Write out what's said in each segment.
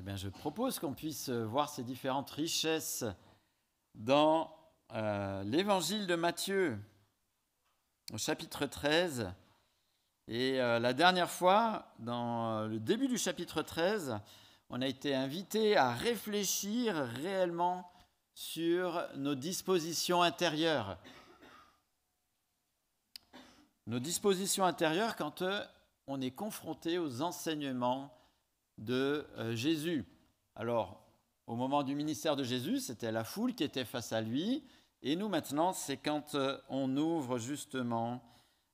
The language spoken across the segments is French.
bien, je propose qu'on puisse voir ces différentes richesses dans l'évangile de Matthieu, au chapitre 13. Et la dernière fois, dans le début du chapitre 13, on a été invité à réfléchir réellement sur nos dispositions intérieures. Nos dispositions intérieures quand on est confronté aux enseignements de Jésus. Alors, au moment du ministère de Jésus, c'était la foule qui était face à lui. Et nous, maintenant, c'est quand on ouvre justement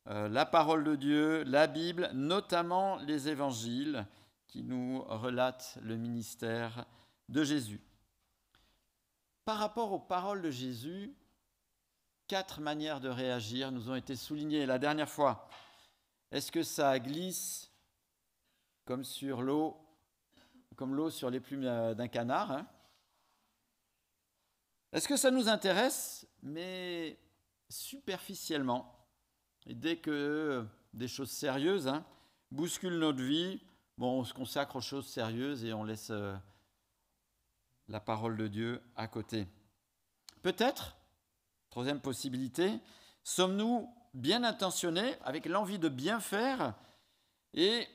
la parole de Dieu, la Bible, notamment les évangiles qui nous relatent le ministère de Jésus. Par rapport aux paroles de Jésus, 4 manières de réagir nous ont été soulignées la dernière fois. Est-ce que ça glisse comme sur l'eau, comme l'eau sur les plumes d'un canard, hein? Est-ce que ça nous intéresse, mais superficiellement? Et dès que des choses sérieuses bousculent notre vie, on se consacre aux choses sérieuses et on laisse la parole de Dieu à côté. Peut-être, troisième possibilité, sommes-nous bien intentionnés, avec l'envie de bien faire, et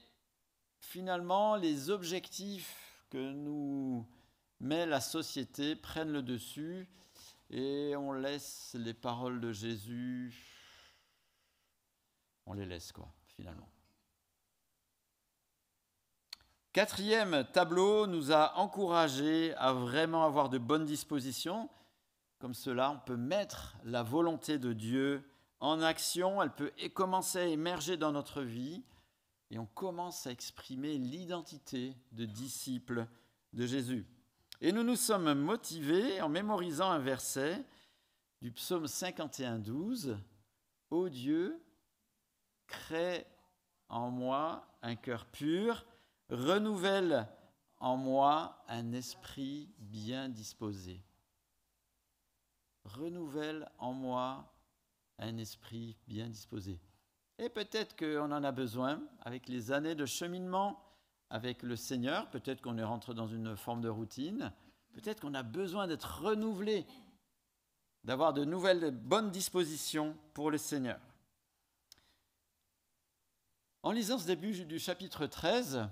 finalement les objectifs que nous met la société prennent le dessus et on laisse les paroles de Jésus, on les laisse finalement. Quatrième tableau nous a encouragés à vraiment avoir de bonnes dispositions. Comme cela, on peut mettre la volonté de Dieu en action, elle peut commencer à émerger dans notre vie et on commence à exprimer l'identité de disciples de Jésus. Et nous nous sommes motivés en mémorisant un verset du psaume 51:12. « Ô Dieu, crée en moi un cœur pur, renouvelle en moi un esprit bien disposé. » Renouvelle en moi un esprit bien disposé. Et peut-être qu'on en a besoin avec les années de cheminement avec le Seigneur, peut-être qu'on est rentré dans une forme de routine, peut-être qu'on a besoin d'être renouvelé, d'avoir de nouvelles bonnes dispositions pour le Seigneur. En lisant ce début du chapitre 13,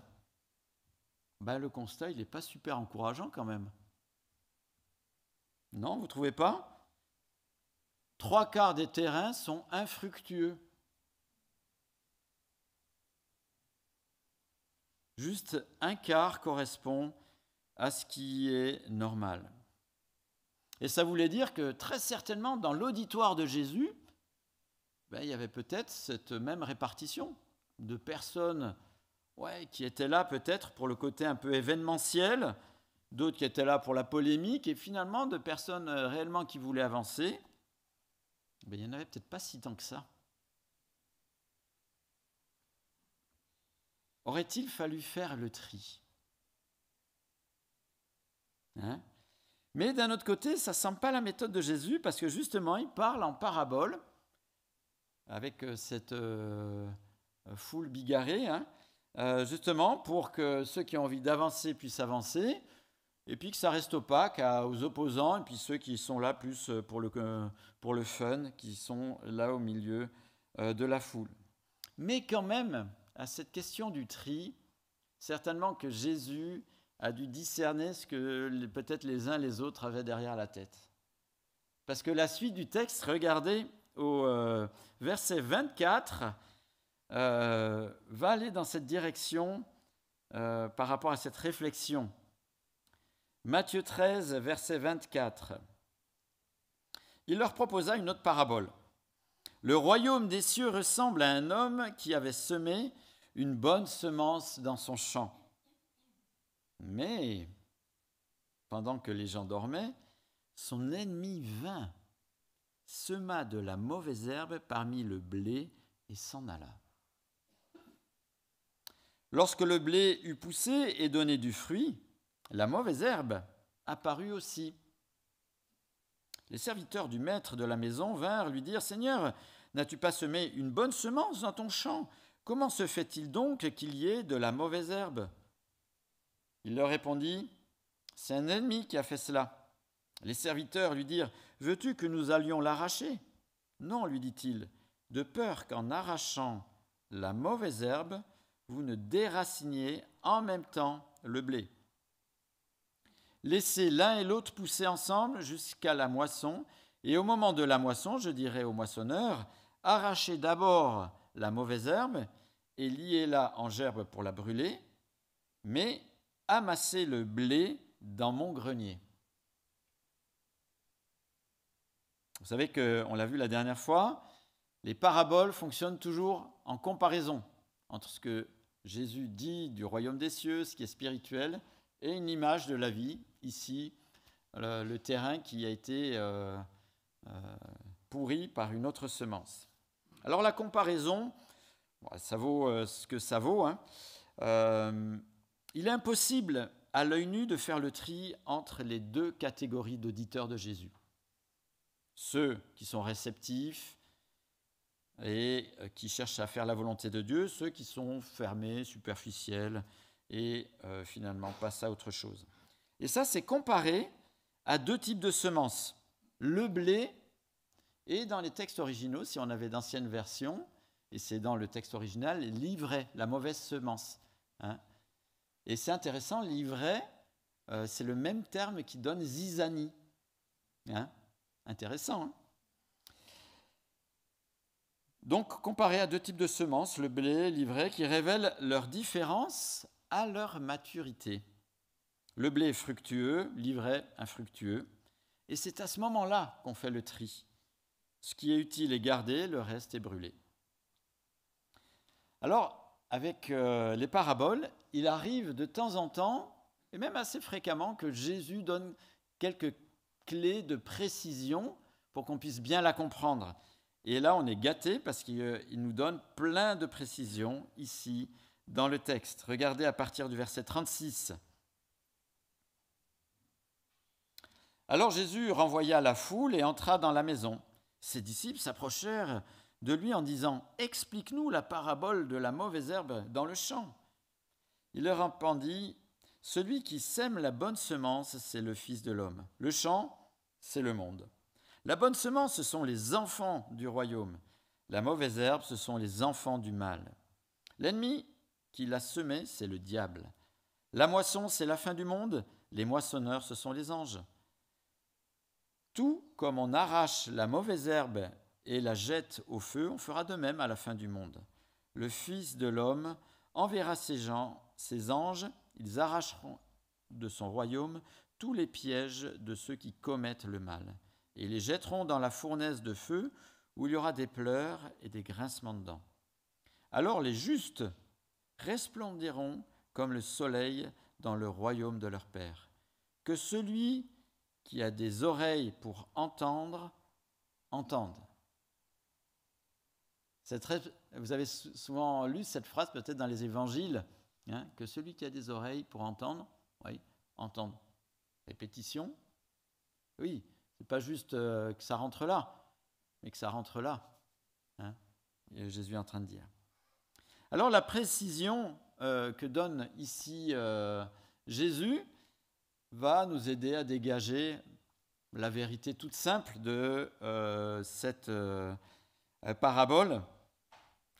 le constat, il n'est pas super encourageant quand même. Non, vous ne trouvez pas ? 3/4 des terrains sont infructueux. Juste 1/4 correspond à ce qui est normal. Et ça voulait dire que très certainement, dans l'auditoire de Jésus, il y avait peut-être cette même répartition de personnes qui étaient là peut-être pour le côté un peu événementiel, d'autres qui étaient là pour la polémique, et finalement de personnes réellement qui voulaient avancer. Il n'y en avait peut-être pas si tant que ça. Aurait-il fallu faire le tri ? Mais d'un autre côté, ça ne semble pas la méthode de Jésus, parce que justement, il parle en parabole, avec cette foule bigarrée, justement pour que ceux qui ont envie d'avancer puissent avancer, et puis que ça reste opaque aux opposants, et puis ceux qui sont là plus pour le fun, qui sont là au milieu de la foule. Mais quand même, à cette question du tri, certainement que Jésus a dû discerner ce que peut-être les uns les autres avaient derrière la tête. Parce que la suite du texte, regardez, au verset 24, va aller dans cette direction par rapport à cette réflexion. Matthieu 13, verset 24. Il leur proposa une autre parabole. « Le royaume des cieux ressemble à un homme qui avait semé une bonne semence dans son champ. Mais, pendant que les gens dormaient, son ennemi vint, sema de la mauvaise herbe parmi le blé et s'en alla. Lorsque le blé eut poussé et donné du fruit, la mauvaise herbe apparut aussi. Les serviteurs du maître de la maison vinrent lui dire « Seigneur, n'as-tu pas semé une bonne semence dans ton champ ? Comment se fait-il donc qu'il y ait de la mauvaise herbe ?» Il leur répondit, « C'est un ennemi qui a fait cela. » Les serviteurs lui dirent, « Veux-tu que nous allions l'arracher ?» ?»« Non, lui dit-il, de peur qu'en arrachant la mauvaise herbe, vous ne déraciniez en même temps le blé. Laissez l'un et l'autre pousser ensemble jusqu'à la moisson, et au moment de la moisson, je dirai au moissonneur, arrachez d'abord la mauvaise herbe et liez-la en gerbes pour la brûler, mais amassez le blé dans mon grenier. Vous savez qu'on l'a vu la dernière fois, les paraboles fonctionnent toujours en comparaison entre ce que Jésus dit du royaume des cieux, ce qui est spirituel, et une image de la vie, ici, le terrain qui a été pourri par une autre semence. Alors la comparaison, ça vaut ce que ça vaut. Il est impossible à l'œil nu de faire le tri entre les deux catégories d'auditeurs de Jésus. Ceux qui sont réceptifs et qui cherchent à faire la volonté de Dieu, ceux qui sont fermés, superficiels et finalement passent à autre chose. Et ça, c'est comparé à deux types de semences. Le blé, et dans les textes originaux, si on avait d'anciennes versions, et c'est dans le texte original, l'ivraie, la mauvaise semence. Et c'est intéressant, l'ivraie, c'est le même terme qui donne zizanie. Intéressant. Donc, comparé à deux types de semences, le blé et l'ivraie, qui révèlent leur différence à leur maturité. Le blé est fructueux, l'ivraie infructueux. Et c'est à ce moment-là qu'on fait le tri. Ce qui est utile est gardé, le reste est brûlé. Alors, avec les paraboles, il arrive de temps en temps, et même assez fréquemment, que Jésus donne quelques clés de précision pour qu'on puisse bien la comprendre. Et là, on est gâté parce qu'il nous donne plein de précisions ici dans le texte. Regardez à partir du verset 36. Alors Jésus renvoya la foule et entra dans la maison. Ses disciples s'approchèrent de lui en disant « Explique-nous la parabole de la mauvaise herbe dans le champ. » Il leur répondit « Celui qui sème la bonne semence, c'est le Fils de l'homme. Le champ, c'est le monde. La bonne semence, ce sont les enfants du royaume. La mauvaise herbe, ce sont les enfants du mal. L'ennemi qui l'a semé, c'est le diable. La moisson, c'est la fin du monde. Les moissonneurs, ce sont les anges. Tout comme on arrache la mauvaise herbe et la jette au feu, on fera de même à la fin du monde. Le Fils de l'homme enverra ses anges, ils arracheront de son royaume tous les pièges de ceux qui commettent le mal, et ils les jetteront dans la fournaise de feu, où il y aura des pleurs et des grincements de dents. Alors les justes resplendiront comme le soleil dans le royaume de leur Père. Que celui qui a des oreilles pour entendre, entende. Vous avez souvent lu cette phrase, peut-être dans les évangiles, que celui qui a des oreilles pour entendre, oui, entende. Répétition, oui, c'est pas juste que ça rentre là, mais que ça rentre là. Jésus est en train de dire. Alors la précision que donne ici Jésus va nous aider à dégager la vérité toute simple de cette parabole.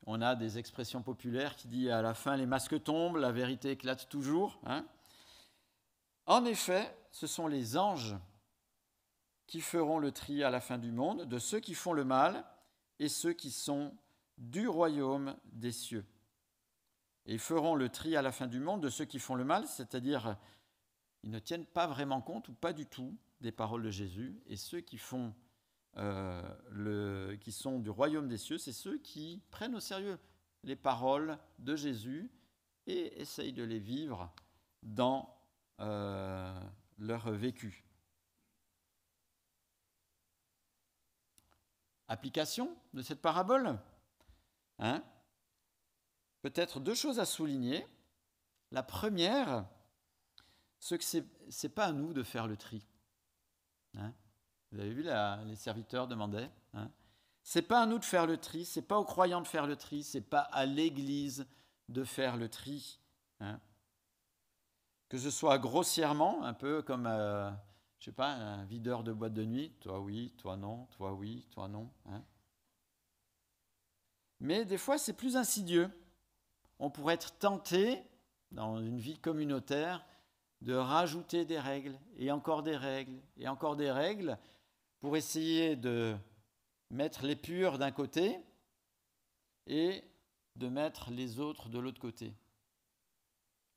On a des expressions populaires qui disent à la fin les masques tombent, la vérité éclate toujours. En effet, ce sont les anges qui feront le tri à la fin du monde de ceux qui font le mal et ceux qui sont du royaume des cieux. Et ils feront le tri à la fin du monde de ceux qui font le mal, c'est-à-dire ils ne tiennent pas vraiment compte ou pas du tout des paroles de Jésus, et ceux qui font qui sont du royaume des cieux, c'est ceux qui prennent au sérieux les paroles de Jésus et essayent de les vivre dans leur vécu. Application de cette parabole, peut-être deux choses à souligner. La première, c'est que c'est pas à nous de faire le tri. Vous avez vu, les serviteurs demandaient. C'est pas à nous de faire le tri, c'est pas aux croyants de faire le tri, c'est pas à l'Église de faire le tri. que ce soit grossièrement, un peu comme, je sais pas, un videur de boîte de nuit, toi oui, toi non, toi oui, toi non. Hein. Mais des fois, c'est plus insidieux. On pourrait être tenté, dans une vie communautaire, de rajouter des règles, et encore des règles, et encore des règles, pour essayer de mettre les purs d'un côté et de mettre les autres de l'autre côté.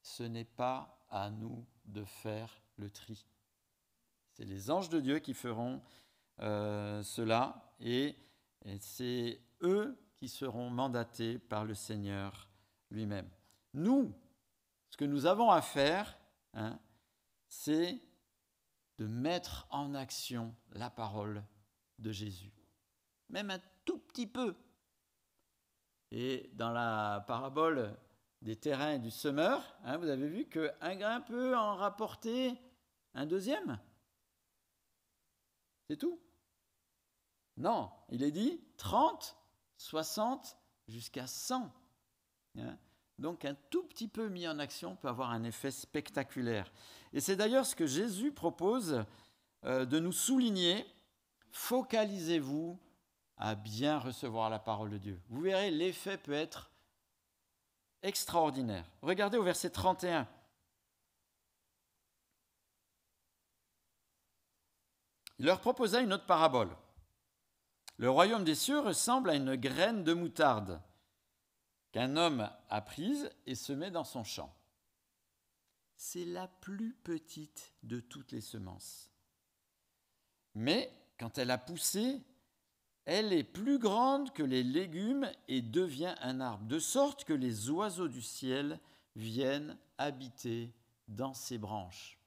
Ce n'est pas à nous de faire le tri. C'est les anges de Dieu qui feront cela, et c'est eux qui seront mandatés par le Seigneur lui-même. Nous, ce que nous avons à faire, c'est de mettre en action la parole de Jésus. Même un tout petit peu. Et dans la parabole des terrains et du semeur, vous avez vu qu'un grain peut en rapporter un deuxième. C'est tout. Non, il est dit 30, 60, jusqu'à 100. Donc un tout petit peu mis en action peut avoir un effet spectaculaire. Et c'est d'ailleurs ce que Jésus propose de nous souligner. Focalisez-vous à bien recevoir la parole de Dieu. Vous verrez, l'effet peut être extraordinaire. Regardez au verset 31. Il leur proposa une autre parabole. Le royaume des cieux ressemble à une graine de moutarde qu'un homme a prise et semée dans son champ. C'est la plus petite de toutes les semences. Mais quand elle a poussé, elle est plus grande que les légumes et devient un arbre, de sorte que les oiseaux du ciel viennent habiter dans ses branches.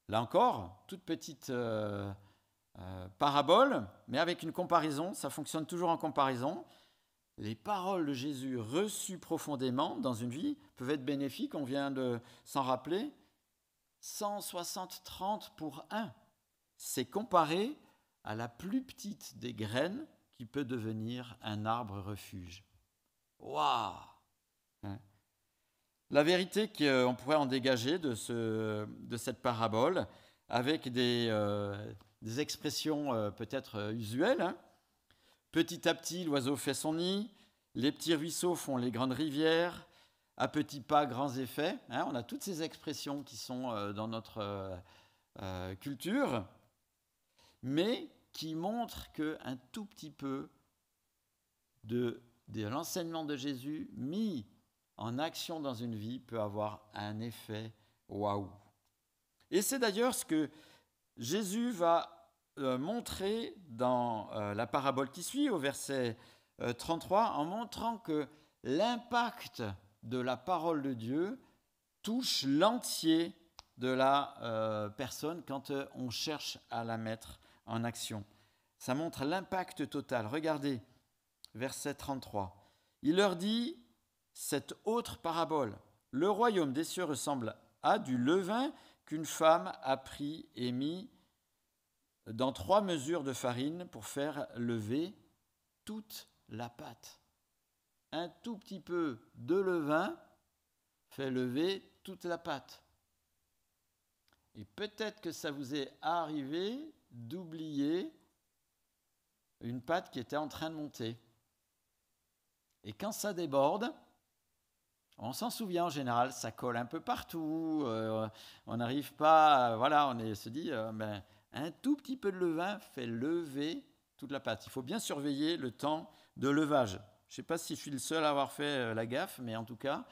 Là encore, toute petite parabole, mais avec une comparaison, ça fonctionne toujours en comparaison. Les paroles de Jésus reçues profondément dans une vie peuvent être bénéfiques, on vient de s'en rappeler. 160-30 pour 1. C'est comparé à la plus petite des graines qui peut devenir un arbre refuge. Waouh! La vérité qu'on pourrait en dégager de cette parabole, avec des expressions peut-être usuelles. Petit à petit, l'oiseau fait son nid, les petits ruisseaux font les grandes rivières, à petits pas, grands effets. On a toutes ces expressions qui sont dans notre culture, mais qui montrent qu'un tout petit peu de l'enseignement de Jésus mis en action dans une vie peut avoir un effet waouh. Et c'est d'ailleurs ce que Jésus va montrer dans la parabole qui suit, au verset 33, en montrant que l'impact de la parole de Dieu touche l'entier de la personne quand on cherche à la mettre en action. Ça montre l'impact total. Regardez, verset 33. Il leur dit cette autre parabole. Le royaume des cieux ressemble à du levain qu'une femme a pris et mis dans 3 mesures de farine pour faire lever toute la pâte. Un tout petit peu de levain fait lever toute la pâte. Et peut-être que ça vous est arrivé d'oublier une pâte qui était en train de monter. Et quand ça déborde, on s'en souvient en général, ça colle un peu partout, on n'arrive pas, on se dit, un tout petit peu de levain fait lever toute la pâte. Il faut bien surveiller le temps de levage. Je ne sais pas si je suis le seul à avoir fait la gaffe, mais en tout cas,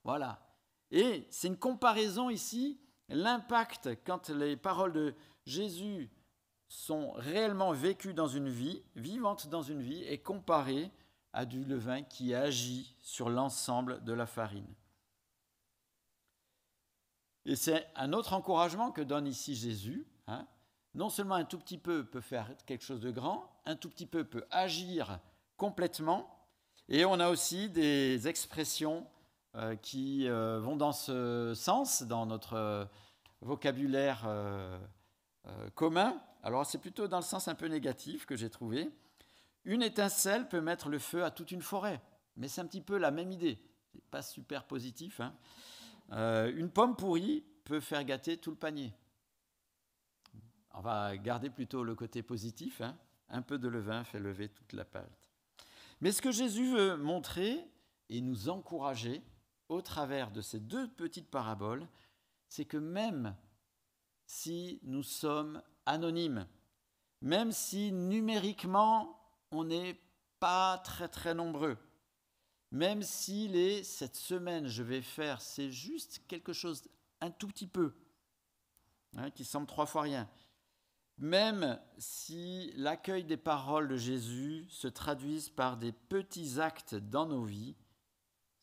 voilà. Et c'est une comparaison ici, l'impact quand les paroles de Jésus sont réellement vécues dans une vie, vivantes dans une vie, est comparé à du levain qui agit sur l'ensemble de la farine. Et c'est un autre encouragement que donne ici Jésus. Non seulement un tout petit peu peut faire quelque chose de grand, un tout petit peu peut agir complètement, et on a aussi des expressions qui vont dans ce sens, dans notre vocabulaire commun. Alors c'est plutôt dans le sens un peu négatif que j'ai trouvé. Une étincelle peut mettre le feu à toute une forêt, mais c'est un petit peu la même idée. C'est pas super positif, hein. Une pomme pourrie peut faire gâter tout le panier. On va garder plutôt le côté positif, hein. Un peu de levain fait lever toute la pâte. Mais ce que Jésus veut montrer et nous encourager au travers de ces deux petites paraboles, c'est que même si nous sommes anonymes, même si numériquement on n'est pas très très nombreux, même si cette semaine je vais faire, c'est juste quelque chose un tout petit peu, hein, qui semble 3 fois rien, même si l'accueil des paroles de Jésus se traduise par des petits actes dans nos vies,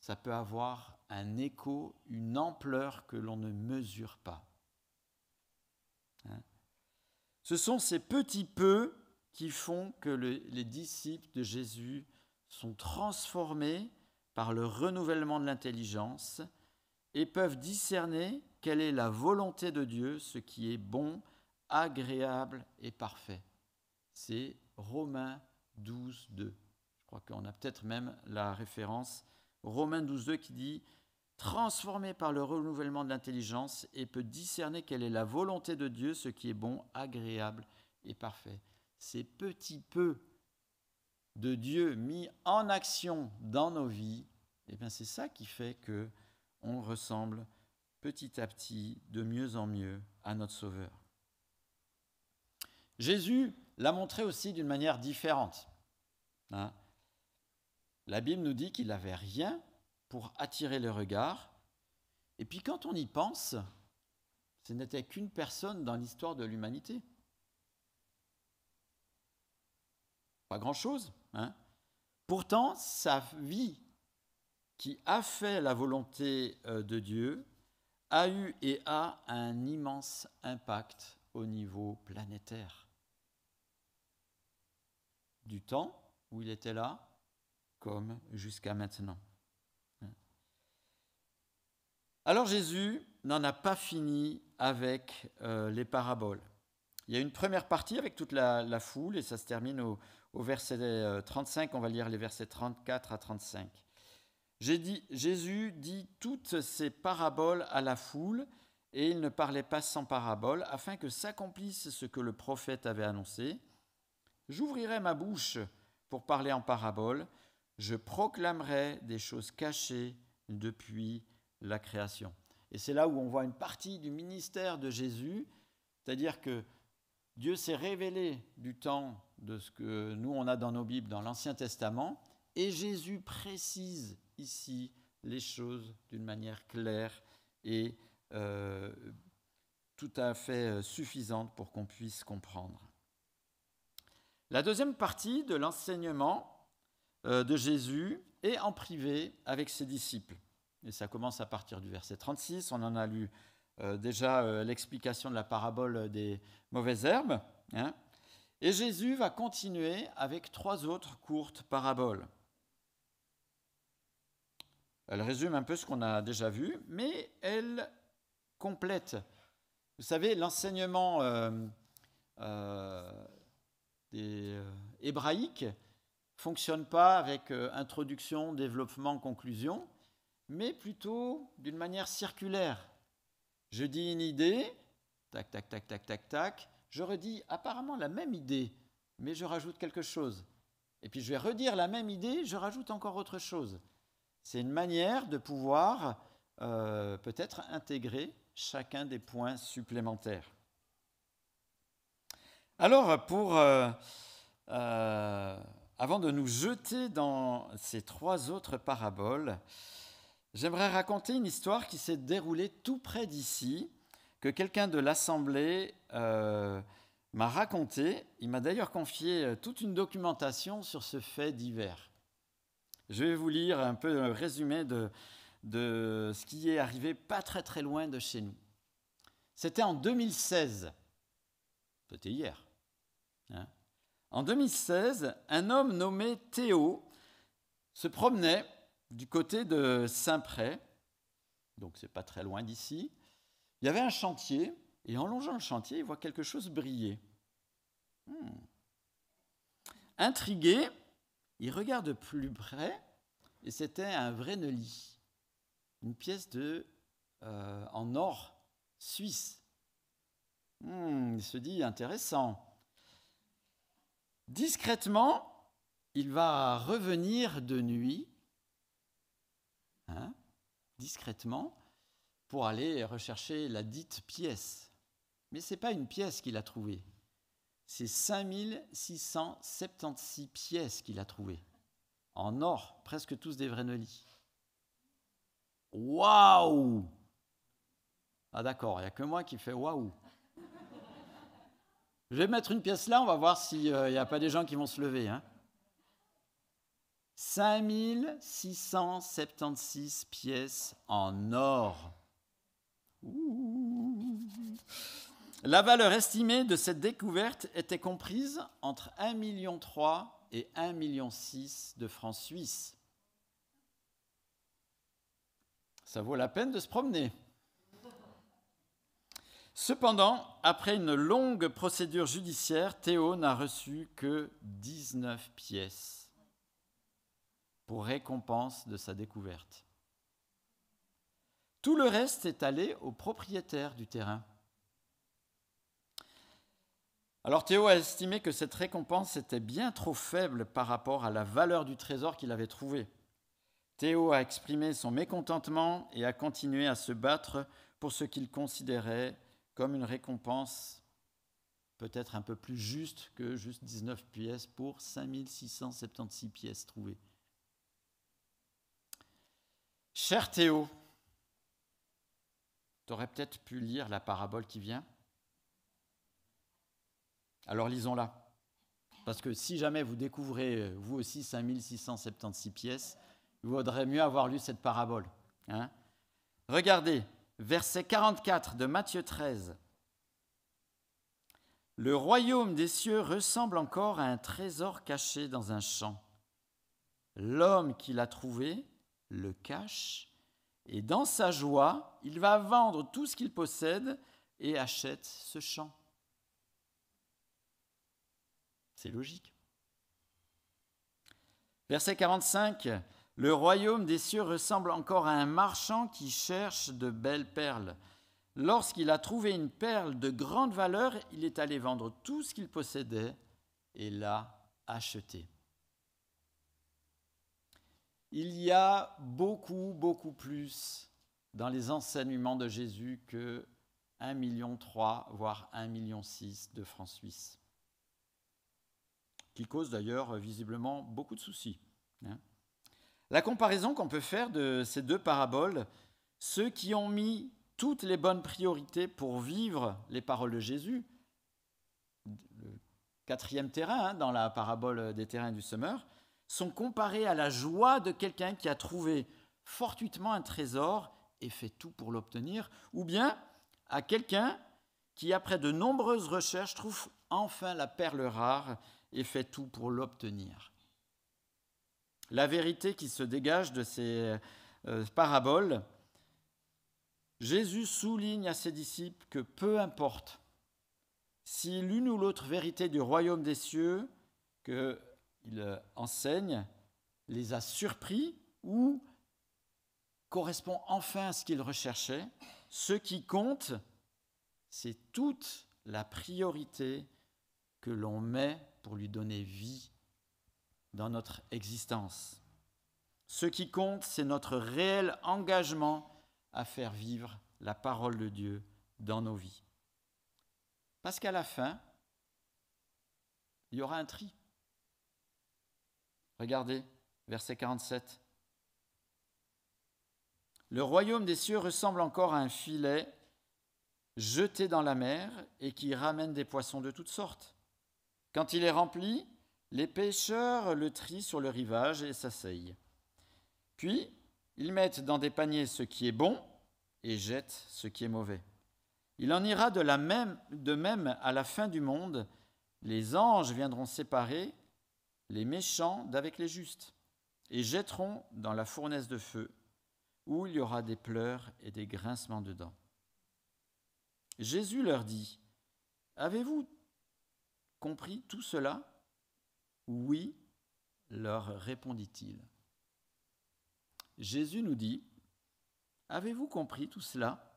ça peut avoir un écho, une ampleur que l'on ne mesure pas. Hein? Ce sont ces petits peu qui font que les disciples de Jésus sont transformés par le renouvellement de l'intelligence et peuvent discerner quelle est la volonté de Dieu, ce qui est bon, agréable et parfait. C'est Romains 12, 2. Je crois qu'on a peut-être même la référence. Romains 12, 2 qui dit « Transformé par le renouvellement de l'intelligence et peut discerner quelle est la volonté de Dieu, ce qui est bon, agréable et parfait. » Ces petits peu de Dieu mis en action dans nos vies, eh bien c'est ça qui fait qu'on ressemble petit à petit, de mieux en mieux, à notre Sauveur. Jésus l'a montré aussi d'une manière différente. Hein? La Bible nous dit qu'il n'avait rien pour attirer le regard. Et puis quand on y pense, ce n'était qu'une personne dans l'histoire de l'humanité. Pas grand-chose. Hein? Pourtant, sa vie, qui a fait la volonté de Dieu, a eu et a un immense impact au niveau planétaire. Du temps où il était là, comme jusqu'à maintenant. Alors Jésus n'en a pas fini avec les paraboles. Il y a une première partie avec toute la foule et ça se termine au verset 35, on va lire les versets 34 à 35. Jésus dit toutes ces paraboles à la foule et il ne parlait pas sans paraboles afin que s'accomplisse ce que le prophète avait annoncé. J'ouvrirai ma bouche pour parler en paraboles, je proclamerai des choses cachées depuis la création. Et c'est là où on voit une partie du ministère de Jésus, c'est-à-dire que Dieu s'est révélé du temps de ce que nous on a dans nos Bibles, dans l'Ancien Testament, et Jésus précise ici les choses d'une manière claire et tout à fait suffisante pour qu'on puisse comprendre. La deuxième partie de l'enseignement de Jésus est en privé avec ses disciples. Et ça commence à partir du verset 36. On en a lu déjà l'explication de la parabole des mauvaises herbes. Hein. Et Jésus va continuer avec 3 autres courtes paraboles. Elle résume un peu ce qu'on a déjà vu, mais elle complète. Vous savez, l'enseignement hébraïque ne fonctionne pas avec introduction, développement, conclusion, mais plutôt d'une manière circulaire. Je dis une idée, tac, tac, tac, tac, tac, tac, je redis apparemment la même idée, mais je rajoute quelque chose. Et puis je vais redire la même idée, je rajoute encore autre chose. C'est une manière de pouvoir peut-être intégrer chacun des points supplémentaires. Alors, avant de nous jeter dans ces 3 autres paraboles, j'aimerais raconter une histoire qui s'est déroulée tout près d'ici, que quelqu'un de l'Assemblée m'a raconté. Il m'a d'ailleurs confié toute une documentation sur ce fait divers. Je vais vous lire un peu le résumé de ce qui est arrivé pas très très loin de chez nous. C'était en 2016. C'était hier. Hein. En 2016, un homme nommé Théo se promenait du côté de Saint-Pré, donc c'est pas très loin d'ici. Il y avait un chantier, et en longeant le chantier, il voit quelque chose briller. Intrigué, il regarde plus près, et c'était un vrai neulis. une pièce en or suisse. Il se dit intéressant. Discrètement, il va revenir de nuit, discrètement, pour aller rechercher la dite pièce. Mais ce n'est pas une pièce qu'il a trouvée, c'est 5676 pièces qu'il a trouvées, en or, presque tous des Vreneli. Waouh! Ah d'accord, il n'y a que moi qui fais waouh. Je vais mettre une pièce là, on va voir s'il n'y a pas des gens qui vont se lever. 5676 pièces en or. Ouh. La valeur estimée de cette découverte était comprise entre 1,3 million et 1,6 million de francs suisses. Ça vaut la peine de se promener. Cependant, après une longue procédure judiciaire, Théo n'a reçu que 19 pièces pour récompense de sa découverte. Tout le reste est allé au propriétaire du terrain. Alors Théo a estimé que cette récompense était bien trop faible par rapport à la valeur du trésor qu'il avait trouvé. Théo a exprimé son mécontentement et a continué à se battre pour ce qu'il considérait comme une récompense peut-être un peu plus juste que juste 19 pièces pour 5676 pièces trouvées. Cher Théo, tu aurais peut-être pu lire la parabole qui vient. Alors lisons-la. Parce que si jamais vous découvrez, vous aussi, 5676 pièces, il vaudrait mieux avoir lu cette parabole. Regardez, verset 44 de Matthieu 13. Le royaume des cieux ressemble encore à un trésor caché dans un champ. L'homme qui l'a trouvé le cache, et dans sa joie, il va vendre tout ce qu'il possède et achète ce champ. C'est logique. Verset 45. Le royaume des cieux ressemble encore à un marchand qui cherche de belles perles. Lorsqu'il a trouvé une perle de grande valeur, il est allé vendre tout ce qu'il possédait et l'a acheté. Il y a beaucoup, beaucoup plus dans les enseignements de Jésus que 1,3 million, voire 1,6 million de francs suisses, qui cause d'ailleurs visiblement beaucoup de soucis. La comparaison qu'on peut faire de ces deux paraboles, ceux qui ont mis toutes les bonnes priorités pour vivre les paroles de Jésus, le quatrième terrain dans la parabole des terrains du semeur, sont comparés à la joie de quelqu'un qui a trouvé fortuitement un trésor et fait tout pour l'obtenir, ou bien à quelqu'un qui, après de nombreuses recherches, trouve enfin la perle rare et fait tout pour l'obtenir. La vérité qui se dégage de ces paraboles, Jésus souligne à ses disciples que peu importe si l'une ou l'autre vérité du royaume des cieux qu'il enseigne les a surpris ou correspond enfin à ce qu'ils recherchaient, ce qui compte, c'est toute la priorité que l'on met pour lui donner vie dans notre existence. Ce qui compte, c'est notre réel engagement à faire vivre la parole de Dieu dans nos vies. Parce qu'à la fin, il y aura un tri. Regardez, verset 47. Le royaume des cieux ressemble encore à un filet jeté dans la mer et qui ramène des poissons de toutes sortes. Quand il est rempli, les pêcheurs le trient sur le rivage et s'asseyent. Puis, ils mettent dans des paniers ce qui est bon et jettent ce qui est mauvais. Il en ira de même à la fin du monde. Les anges viendront séparer les méchants d'avec les justes et jetteront dans la fournaise de feu, où il y aura des pleurs et des grincements de dents. Jésus leur dit, « Avez-vous compris tout cela ?» « Oui, leur répondit-il. » Jésus nous dit Avez-vous compris tout cela?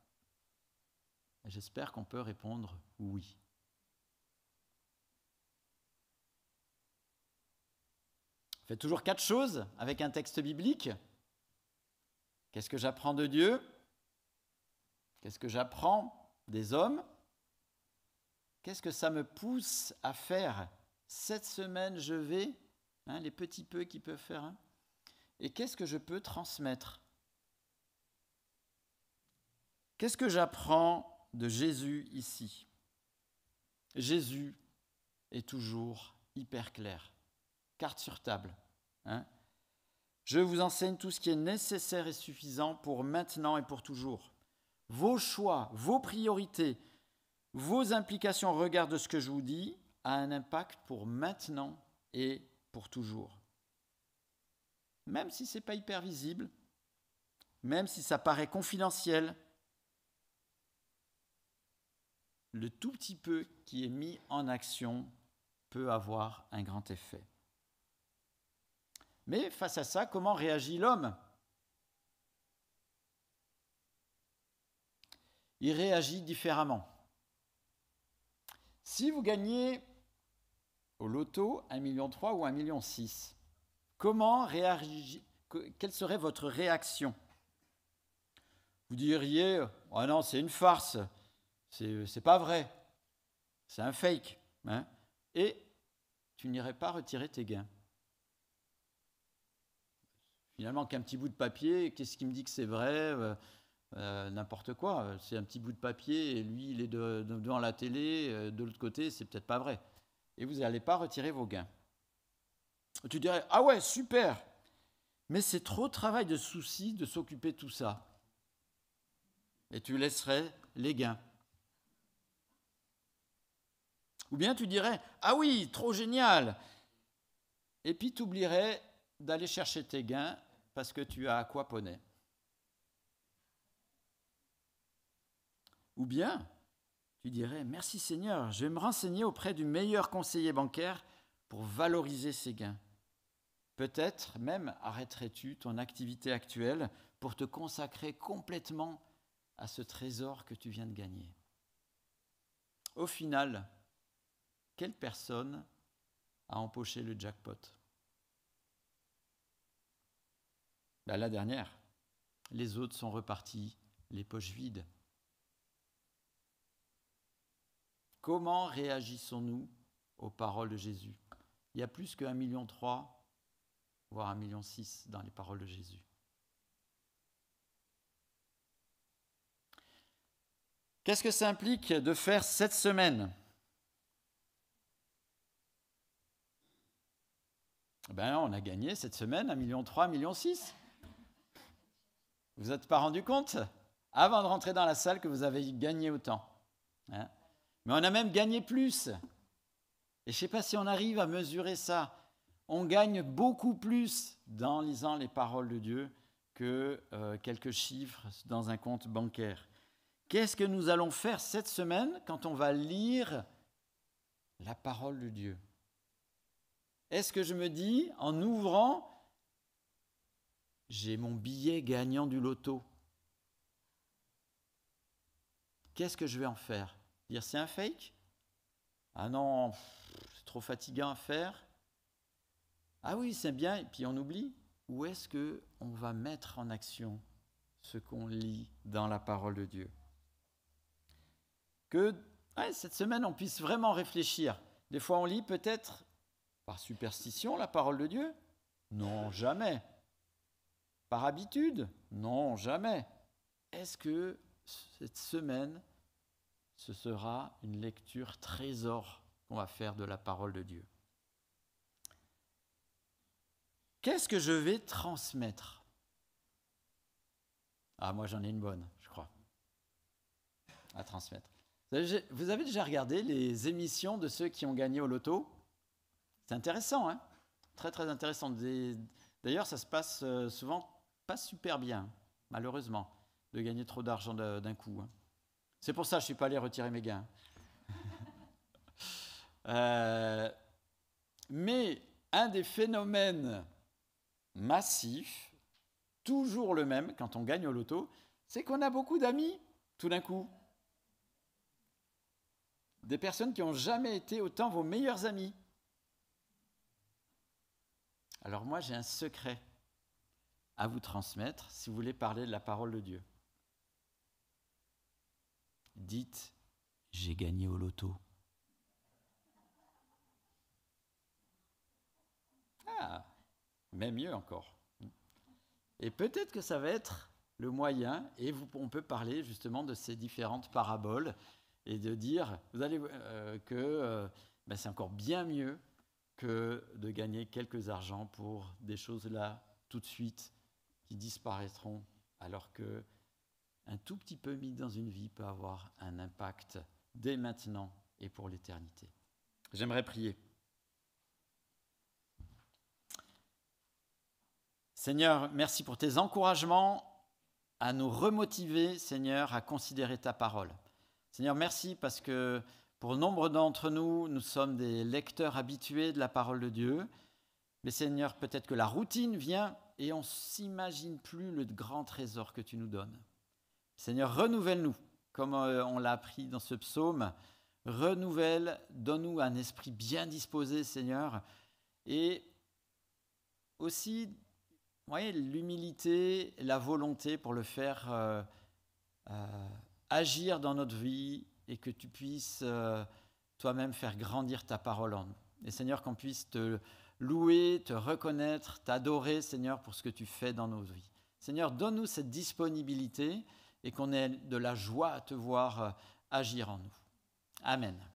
J'espère qu'on peut répondre oui. Faites toujours 4 choses avec un texte biblique. Qu'est-ce que j'apprends de Dieu? Qu'est-ce que j'apprends des hommes? Qu'est-ce que ça me pousse à faire? Cette semaine, je vais, les petits peu qui peuvent faire. Et qu'est-ce que je peux transmettre? Qu'est-ce que j'apprends de Jésus ici? Jésus est toujours hyper clair. Carte sur table. Je vous enseigne tout ce qui est nécessaire et suffisant pour maintenant et pour toujours. Vos choix, vos priorités, vos implications au regard de ce que je vous dis a un impact pour maintenant et pour toujours. Même si ce n'est pas hyper visible, même si ça paraît confidentiel, le tout petit peu qui est mis en action peut avoir un grand effet. Mais face à ça, comment réagit l'homme? Il réagit différemment. Si vous gagnez au loto 1,3 million ou 1,6 million, quelle serait votre réaction? Vous diriez « Oh non, c'est une farce, c'est pas vrai, c'est un fake. » Et tu n'irais pas retirer tes gains. Finalement, qu'un petit bout de papier, qu'est-ce qui me dit que c'est vrai? N'importe quoi. C'est un petit bout de papier et lui, il est devant la télé, de l'autre côté, c'est peut-être pas vrai. Et vous n'allez pas retirer vos gains. Tu dirais, ah ouais, super, mais c'est trop de travail, de souci de s'occuper de tout ça. Et tu laisserais les gains. Ou bien tu dirais, ah oui, trop génial. Et puis tu oublierais d'aller chercher tes gains parce que tu as aquaponé. Ou bien, tu dirais, merci Seigneur, je vais me renseigner auprès du meilleur conseiller bancaire pour valoriser ces gains. Peut-être même arrêterais-tu ton activité actuelle pour te consacrer complètement à ce trésor que tu viens de gagner. Au final, quelle personne a empoché le jackpot? La dernière. Les autres sont repartis les poches vides. Comment réagissons-nous aux paroles de Jésus? Il y a plus que 1,3 million, voire 1,6 million dans les paroles de Jésus. Qu'est-ce que ça implique de faire cette semaine? On a gagné cette semaine 1,3 million, 1,6 million. Vous n'êtes pas rendu compte avant de rentrer dans la salle que vous avez gagné autant. Mais on a même gagné plus. Et je ne sais pas si on arrive à mesurer ça. On gagne beaucoup plus en lisant les paroles de Dieu que quelques chiffres dans un compte bancaire. Qu'est-ce que nous allons faire cette semaine quand on va lire la parole de Dieu? Est-ce que je me dis, en ouvrant, j'ai mon billet gagnant du loto? Qu'est-ce que je vais en faire? Dire c'est un fake? Ah non, c'est trop fatigant à faire. Ah oui, c'est bien, et puis on oublie. Où est-ce qu'on va mettre en action ce qu'on lit dans la parole de Dieu? Que cette semaine, on puisse vraiment réfléchir. Des fois, on lit peut-être par superstition la parole de Dieu? Non, jamais. Par habitude? Non, jamais. Est-ce que cette semaine, ce sera une lecture trésor qu'on va faire de la parole de Dieu? Qu'est-ce que je vais transmettre? Ah, moi j'en ai une bonne, je crois, à transmettre. Vous avez déjà regardé les émissions de ceux qui ont gagné au loto? C'est intéressant, hein? Très très intéressant. D'ailleurs, ça se passe souvent pas super bien, malheureusement, de gagner trop d'argent d'un coup. C'est pour ça que je ne suis pas allé retirer mes gains. Mais un des phénomènes massifs, toujours le même quand on gagne au loto, c'est qu'on a beaucoup d'amis, tout d'un coup. Des personnes qui n'ont jamais été autant vos meilleurs amis. Alors moi, j'ai un secret à vous transmettre si vous voulez parler de la parole de Dieu. Dites, j'ai gagné au loto. Ah, même mieux encore. Et peut-être que ça va être le moyen, et on peut parler justement de ces différentes paraboles, et de dire, vous allez que c'est encore bien mieux que de gagner quelques argents pour des choses là, tout de suite, qui disparaîtront, alors que un tout petit peu mis dans une vie peut avoir un impact dès maintenant et pour l'éternité. J'aimerais prier. Seigneur, merci pour tes encouragements à nous remotiver, Seigneur, à considérer ta parole. Seigneur, merci parce que pour nombre d'entre nous, nous sommes des lecteurs habitués de la parole de Dieu. Mais Seigneur, peut-être que la routine vient et on ne s'imagine plus le grand trésor que tu nous donnes. Seigneur, renouvelle-nous, comme on l'a appris dans ce psaume. Renouvelle, donne-nous un esprit bien disposé, Seigneur. Et aussi, l'humilité, la volonté pour le faire agir dans notre vie et que tu puisses toi-même faire grandir ta parole en nous. Et Seigneur, qu'on puisse te louer, te reconnaître, t'adorer, Seigneur, pour ce que tu fais dans nos vies. Seigneur, donne-nous cette disponibilité et qu'on ait de la joie à te voir agir en nous. Amen.